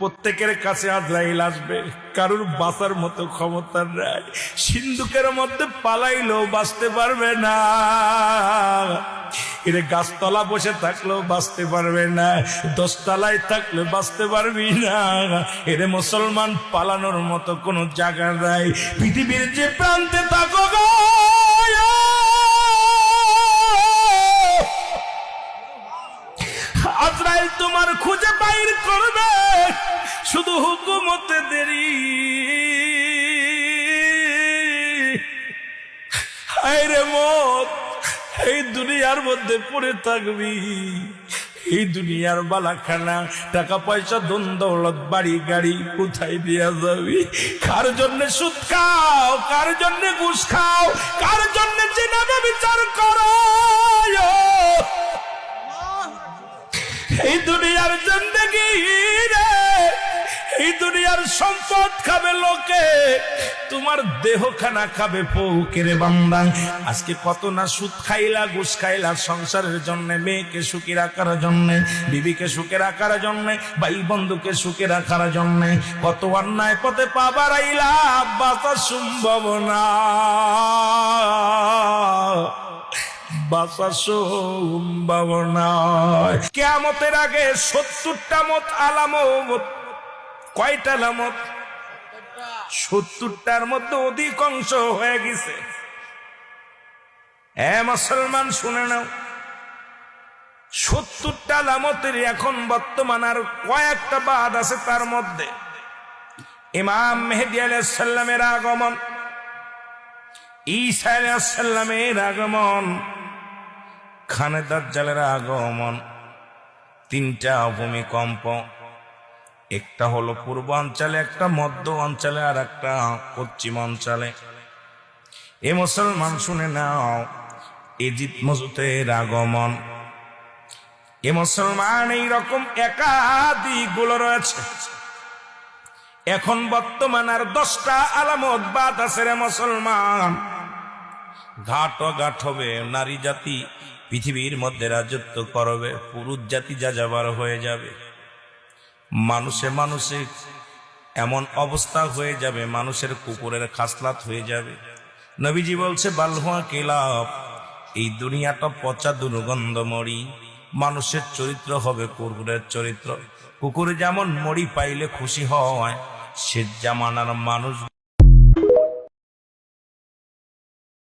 প্রত্যেকের কাছে আজরাইল আসবে, কারোর বাঁচার মতো ক্ষমতা নাই। সিন্ধুকের মধ্যে পালাইলেও বাঁচতে পারবে না, এরে গাছতলা বসে থাকলেও বাঁচতে পারবে না, 10 তলায় থাকলে বাঁচতে পারবি না। এরে মুসলমান, পালানোর মতো কোনো জায়গা নাই। পৃথিবীর যে প্রান্তে থাকো গো, আজরাইল তোমার খুঁজে বাইর করবে, শুধু হুকুমতে দেরি। হায় রে মত, এই দুনিয়ার মধ্যে পড়ে থাকবি, এই দুনিয়ার বালাখানা, টাকা পয়সা, ধন দৌলত, বাড়ি গাড়ি কোথায় দিয়া যাবি? কার জন্য সুদ খাও, কার জন্য ঘুষ খাও, কার জন্য জিনাবে বিচার করো? এই দুনিয়ার জিন্দেগি রে, এই দুনিয়ার সম্পদ খাবে লোকে, তোমার দেহ খানা খাবে পৌকে রে বান্দা। আজকে কত না সুদ খাইলা, ঘুষ খাইলা সংসারের জন্য, মেয়েকে সুখী রাখার জন্য, বিবিকে সুখে রাখার জন্য, ভাই বন্ধুকে সুখে রাখার জন্য, কত অন্যায় পথে পা বাড়াইলা, বাঁচা সম্ভব না, বাঁচা সম্ভব নয়। কিয়ামতের আগে 70টা মত আলামত। কয়টা আলামত? 70টার মধ্যে অধিকাংশ হয়ে গেছে। মুসলমান শুনে নাও, 70টা আলামতের এখন বর্তমান আর কয়েকটা বাদ আছে। তার মধ্যে ইমাম মেহেদী আলাইহিস সালামের আগমন, ঈসা আলাইহিস সালামের আগমন, খানে দাজ্জালের আগমন, 3টা ভূমিকম্প, একটা হলো পূর্বাঞ্চলে, একটা মধ্য অঞ্চলে, আর একটা পশ্চিম অঞ্চলে। এ মুসলমান শুনে নাও, ইজিপ্ট মজুতের আগমন। এ মুসলমান, এইরকম একাধিকগুলো রয়েছে। এখন বর্তমান আর 10টা আলামত বাদ আছে রে মুসলমান। ঘাট হবে, নারী জাতি পৃথিবীর মধ্যে রাজত্ব করবে, পুরুষ জাতি যাযাবর হয়ে যাবে, মানুষে মানুষে এমন অবস্থা হয়ে যাবে, মানুষের কুকুরের খাসলাত হয়ে যাবে। নবীজি বলছে, বালহুয়া কিলাব, এই দুনিয়াটা পচা দুর্গন্ধ মরি, মানুষের চরিত্র হবে কুকুরের চরিত্র। কুকুর যেমন মরি পাইলে খুশি হয়, সে জামানার মানুষ